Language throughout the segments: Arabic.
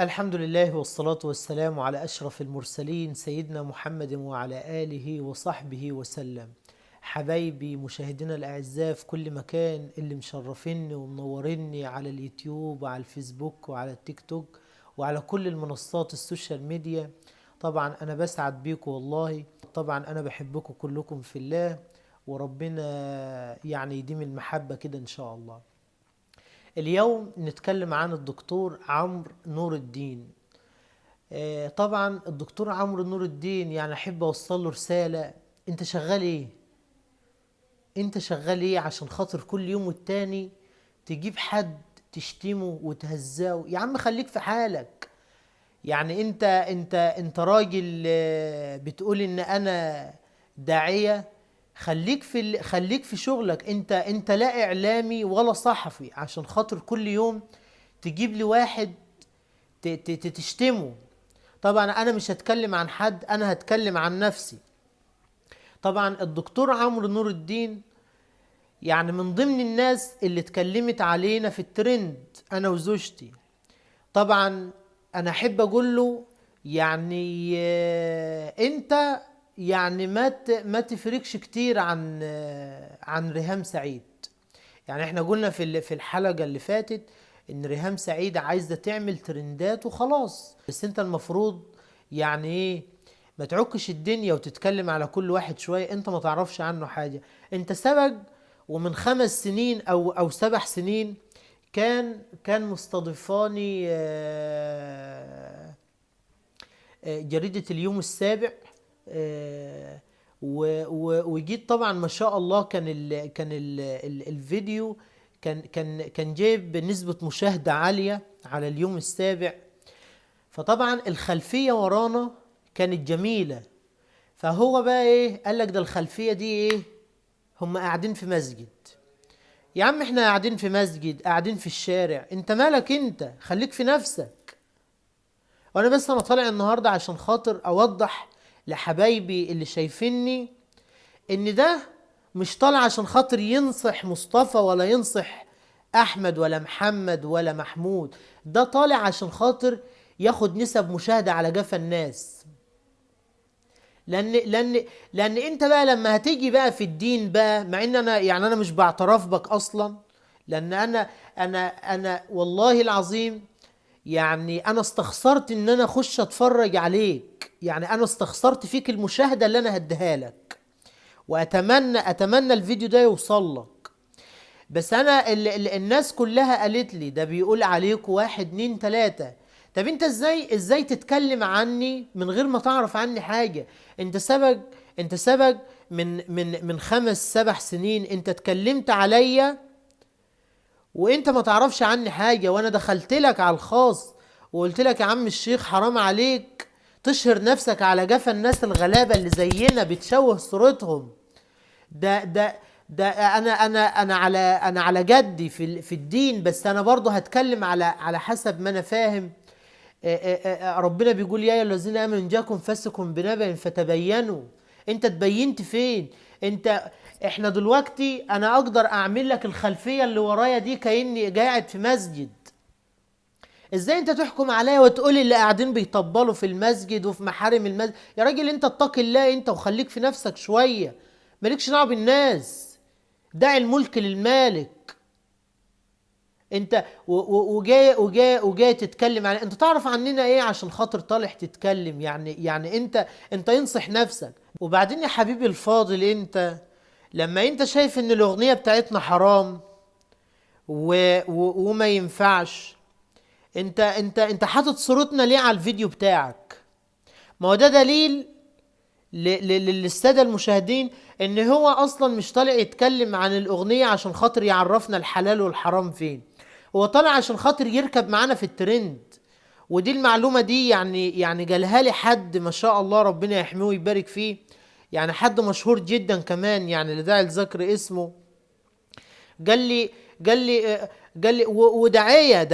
الحمد لله والصلاة والسلام على أشرف المرسلين سيدنا محمد وعلى آله وصحبه وسلم. حبايبي مشاهدينا الأعزاء في كل مكان، اللي مشرفيني ومنوريني على اليوتيوب وعلى الفيسبوك وعلى التيك توك وعلى كل المنصات السوشيال ميديا. طبعا أنا بسعد بيكم والله. طبعا أنا بحبكم كلكم في الله، وربنا يعني يديم المحبة كده إن شاء الله. اليوم نتكلم عن الدكتور عمرو نور الدين. طبعا الدكتور عمرو نور الدين يعني احب اوصل له رسالة. انت شغال ايه؟ انت شغال ايه عشان خاطر كل يوم والتاني تجيب حد تشتمه وتهزاه؟ يا عم خليك في حالك. يعني انت راجل، بتقول ان انا داعية. خليك في شغلك. انت لا اعلامي ولا صحفي عشان خاطر كل يوم تجيب لي واحد تشتمه. طبعا انا مش هتكلم عن حد، انا هتكلم عن نفسي. طبعا الدكتور عمرو نور الدين يعني من ضمن الناس اللي اتكلمت علينا في الترند، انا وزوجتي. طبعا انا احب اقول له يعني انت يعني ما تفرقش كتير عن ريهام سعيد. يعني احنا قلنا في الحلقة اللي فاتت ان ريهام سعيد عايزة تعمل ترندات وخلاص، بس انت المفروض يعني ايه، ما تعكش الدنيا وتتكلم على كل واحد شوية انت ما تعرفش عنه حاجة. انت سبق ومن 5 سنين او 7 سنين كان مستضيفاني جريدة اليوم السابع. وجيت طبعا ما شاء الله كان الفيديو كان جايب نسبة مشاهدة عالية على اليوم السابع. فطبعا الخلفية ورانا كانت جميلة. فهو بقى ايه قال لك؟ ده الخلفية دي ايه؟ هم قاعدين في مسجد. يا عم احنا قاعدين في مسجد، قاعدين في الشارع، انت مالك؟ انت خليك في نفسك. وانا بس انا طالع النهارده عشان خاطر اوضح لحبايبي اللي شايفيني ان ده مش طالع عشان خاطر ينصح مصطفى ولا ينصح احمد ولا محمد ولا محمود. ده طالع عشان خاطر ياخد نسب مشاهدة على جفا الناس. لان انت بقى لما هتيجي بقى في الدين بقى، مع ان انا يعني انا مش بعترف بك اصلا. لان انا والله العظيم يعني انا استخسرت ان انا اخش اتفرج عليك. يعني انا استخسرت فيك المشاهدة اللي انا هديها لك، واتمنى الفيديو ده يوصل لك. بس انا الناس كلها قالت لي ده بيقول عليك 1 2 3. طب انت ازاي تتكلم عني من غير ما تعرف عني حاجة؟ انت سبق انت سبق من 5 7 سنين انت اتكلمت عليا وانت ما تعرفش عني حاجة، وانا دخلت لك على الخاص وقلت لك يا عم الشيخ حرام عليك تشهر نفسك على جفا الناس الغلابة اللي زينا بتشوه صورتهم. ده انا على جدي في الدين، بس انا برضه هتكلم على حسب ما انا فاهم. ربنا بيقول يا ايها الذين امنوا ان جاكم فاسق بنبأ فتبينوا. انت تبينت فين؟ انت احنا دلوقتي انا اقدر اعمل لك الخلفيه اللي ورايا دي كاني قاعد في مسجد. ازاي انت تحكم عليا وتقولي اللي قاعدين بيطبلوا في المسجد وفي محارم المسجد؟ يا راجل انت اتقي الله انت وخليك في نفسك شويه، مالكش دعوه بالناس. دع الملك للمالك. انت وجاي تتكلم عن، انت تعرف عننا ايه عشان خاطر طالع تتكلم؟ يعني انت ينصح نفسك. وبعدين يا حبيبي الفاضل، انت لما انت شايف ان الاغنية بتاعتنا حرام وما ينفعش، انت حاطط صورتنا ليه على الفيديو بتاعك؟ ما هو ده دليل للسادة المشاهدين ان هو اصلا مش طالع يتكلم عن الاغنية عشان خاطر يعرفنا الحلال والحرام فين. هو طالع عشان خاطر يركب معانا في الترند. ودي المعلومة دي يعني جالها لي حد ما شاء الله ربنا يحميه ويبارك فيه. يعني حد مشهور جدا كمان، يعني لا داعي لذكر اسمه. قال لي قال لي قال لي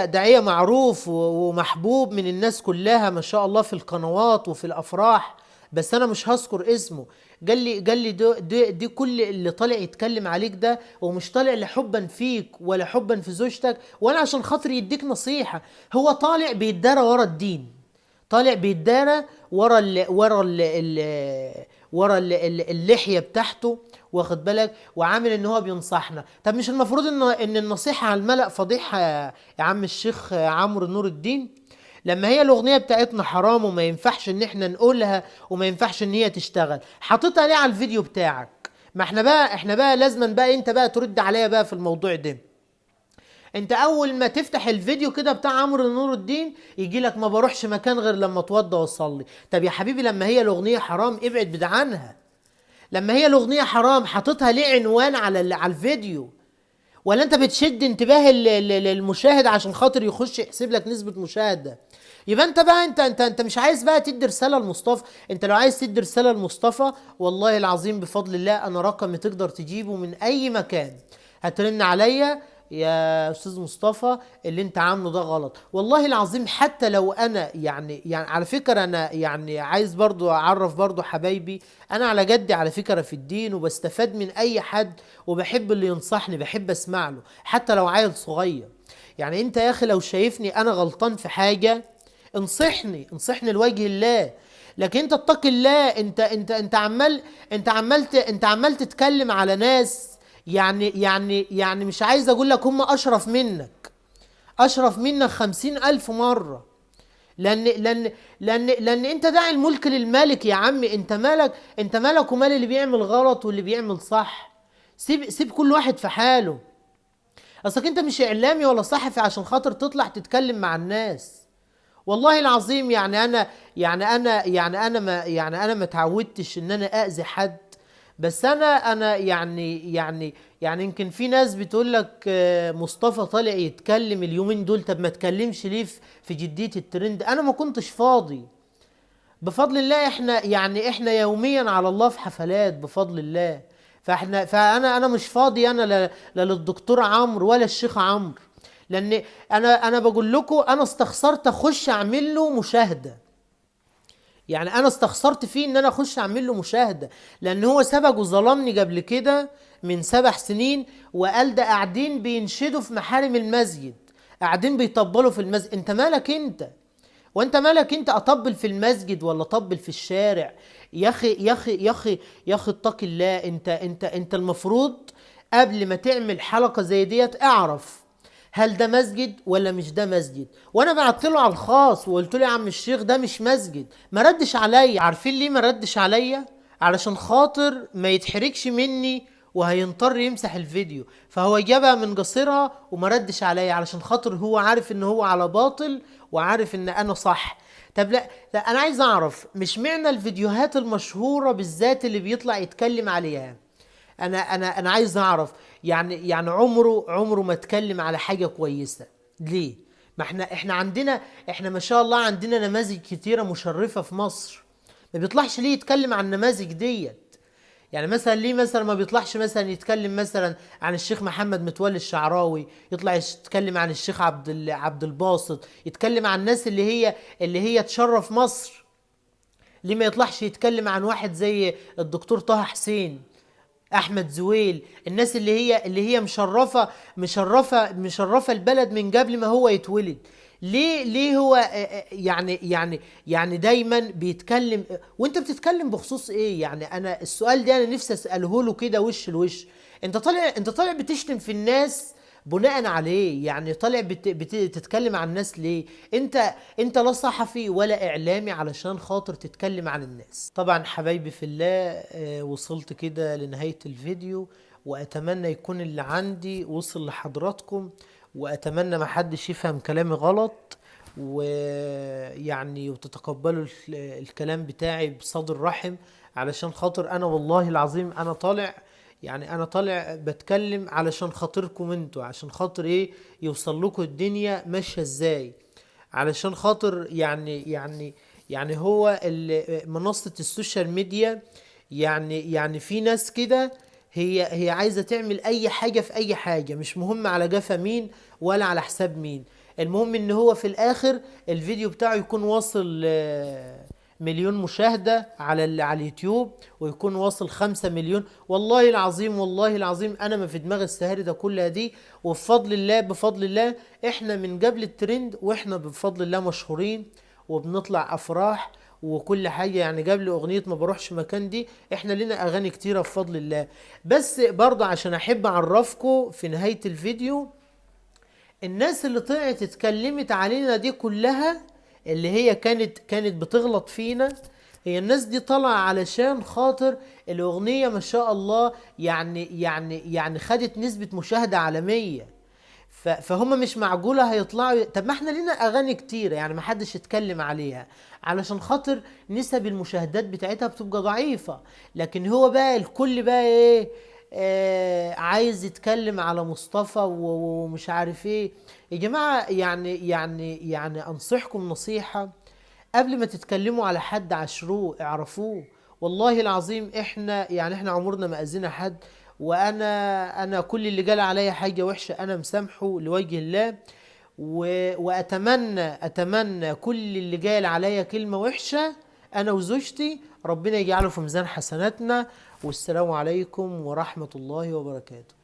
داعية معروف ومحبوب من الناس كلها ما شاء الله في القنوات وفي الافراح. بس انا مش هذكر اسمه. قال لي دي كل اللي طالع يتكلم عليك ده ومش طالع لحبا فيك ولا حبا في زوجتك ولا عشان خاطر يديك نصيحة، هو طالع بيتدارى ورا الدين، طالع بيتدارى اللحية بتاعته، واخد بالك، وعامل ان هو بينصحنا. طب مش المفروض ان النصيحة على الملأ فضيحة يا عم الشيخ عمرو نور الدين؟ لما هي الاغنية بتاعتنا حرام وما ينفعش ان احنا نقولها وما ينفعش ان هي تشتغل، حاططها ليه على الفيديو بتاعك؟ ما احنا بقى لازما بقى انت بقى ترد عليا بقى في الموضوع ده. انت اول ما تفتح الفيديو كده بتاع عمرو نور الدين يجي لك ما بروحش مكان غير لما اتوضى واصلي. طب يا حبيبي لما هي الاغنيه حرام ابعد بعيد عنها. لما هي الاغنيه حرام حاططها ليه عنوان على الفيديو؟ ولا انت بتشد انتباه المشاهد عشان خاطر يخش يحسب لك نسبه مشاهده؟ يبقى انت بقى انت مش عايز بقى تدي رساله لمصطفى. انت لو عايز تدي رساله لمصطفى والله العظيم بفضل الله انا رقمي تقدر تجيبه من اي مكان، هترن عليا يا استاذ مصطفى اللي انت عامله ده غلط. والله العظيم حتى لو انا يعني على فكره انا يعني عايز برضو اعرف برضو حبايبي، انا على جدي على فكره في الدين وبستفاد من اي حد وبحب اللي ينصحني، بحب اسمع له حتى لو عيل صغير. يعني انت يا اخي لو شايفني انا غلطان في حاجه انصحني لوجه الله. لكن انت اتق الله، انت عمال تتكلم على ناس، يعني مش عايز اقول لك هم اشرف منك 50,000 مرة. لان انت داعي الملك للمالك يا عمي. انت مالك ومال اللي بيعمل غلط واللي بيعمل صح. سيب كل واحد في حاله. اصلك انت مش اعلامي ولا صحفي عشان خاطر تطلع تتكلم مع الناس. والله العظيم يعني انا ما اتعودتش ان انا اذي حد. بس انا يعني يمكن في ناس بتقول لك مصطفى طالع يتكلم اليومين دول، طب ما تكلمش ليه في جدية الترند؟ انا ما كنتش فاضي. بفضل الله احنا يوميا على الله في حفلات بفضل الله. فانا مش فاضي انا لا للدكتور عمرو ولا الشيخ عمرو. لان انا بقول لكم انا استخسرت اخش اعمل له مشاهده. يعني انا استخسرت فيه ان انا اخش اعمل له مشاهده، لان هو سبق وظلمني قبل كده من 7 سنين وقال ده قاعدين بينشدوا في محارم المسجد، قاعدين بيطبلوا في المسجد. انت مالك انت؟ وانت مالك انت اطبل في المسجد ولا اطبل في الشارع؟ يا اخي يا اخي يا اخي يا اخي اتق الله. انت المفروض قبل ما تعمل حلقه زي ديت اعرف هل ده مسجد ولا مش ده مسجد. وانا بعت له على الخاص وقلت له يا عم الشيخ ده مش مسجد، ما ردش عليا. عارفين ليه ما ردش عليا؟ علشان خاطر ما يتحركش مني وهينطر يمسح الفيديو، فهو جابها من قصيرها وما ردش عليا علشان خاطر هو عارف ان هو على باطل وعارف ان انا صح. طب لا انا عايز اعرف مش معنى الفيديوهات المشهورة بالذات اللي بيطلع يتكلم عليها. انا عايز اعرف يعني عمره ما اتكلم على حاجه كويسه ليه؟ ما احنا عندنا، احنا ما شاء الله عندنا نماذج كتيره مشرفه في مصر. ما بيطلعش ليه يتكلم عن النماذج ديت؟ يعني مثلا ليه مثلا ما بيطلعش مثلا يتكلم مثلا عن الشيخ محمد متولي الشعراوي، يطلع يتكلم عن الشيخ عبد الباسط، يتكلم عن الناس اللي هي تشرف مصر؟ ليه ما يطلعش يتكلم عن واحد زي الدكتور طه حسين، احمد زويل، الناس اللي هي مشرفه البلد من قبل ما هو يتولد؟ ليه هو يعني دايما بيتكلم؟ وانت بتتكلم بخصوص ايه؟ يعني انا السؤال ده انا نفسي اساله له كده وش لوش. انت طالع بتشتم في الناس بناء عليه؟ يعني طالع تتكلم عن الناس ليه؟ انت لا صحفي ولا اعلامي علشان خاطر تتكلم عن الناس. طبعا حبايبي في الله وصلت كده لنهاية الفيديو، واتمنى يكون اللي عندي وصل لحضراتكم، واتمنى ما حدش يفهم كلامي غلط، ويعني وتتقبلوا الكلام بتاعي بصدر رحم، علشان خاطر انا والله العظيم انا طالع بتكلم علشان خاطركم انتوا، عشان خاطر ايه؟ يوصل لكم الدنيا ماشيه ازاي، علشان خاطر يعني هو منصة السوشيال ميديا. يعني في ناس كده هي عايزة تعمل اي حاجة في اي حاجة، مش مهم على جفا مين ولا على حساب مين. المهم ان هو في الاخر الفيديو بتاعه يكون واصل مليون مشاهدة على اليوتيوب، ويكون واصل 5 مليون. والله العظيم والله العظيم أنا ما في دماغي السهاري ده كلها دي. وبفضل الله بفضل الله إحنا من قبل الترند، وإحنا بفضل الله مشهورين وبنطلع أفراح وكل حاجة. يعني قبل أغنية ما بروحش مكان دي إحنا لنا أغاني كتيرة بفضل الله. بس برضه عشان أحب أعرفكم في نهاية الفيديو، الناس اللي طلعت اتكلمت علينا دي كلها، اللي هي كانت بتغلط فينا، هي الناس دي طالعة علشان خاطر الأغنية ما شاء الله يعني خدت نسبة مشاهدة عالمية. فهم مش معقولة هيطلعوا. طب ما احنا لنا أغاني كتيرة يعني ما حدش يتكلم عليها، علشان خاطر نسب المشاهدات بتاعتها بتبقى ضعيفة. لكن هو بقى الكل بقى ايه، عايز يتكلم على مصطفى ومش عارف ايه. يا جماعة يعني انصحكم نصيحة، قبل ما تتكلموا على حد عاشروه اعرفوه. والله العظيم احنا عمرنا ما اذينا حد. وانا كل اللي قال عليا حاجة وحشة انا مسامحه لوجه الله. واتمنى كل اللي قال عليا كلمة وحشة انا وزوجتي ربنا يجعله في ميزان حسناتنا. والسلام عليكم ورحمة الله وبركاته.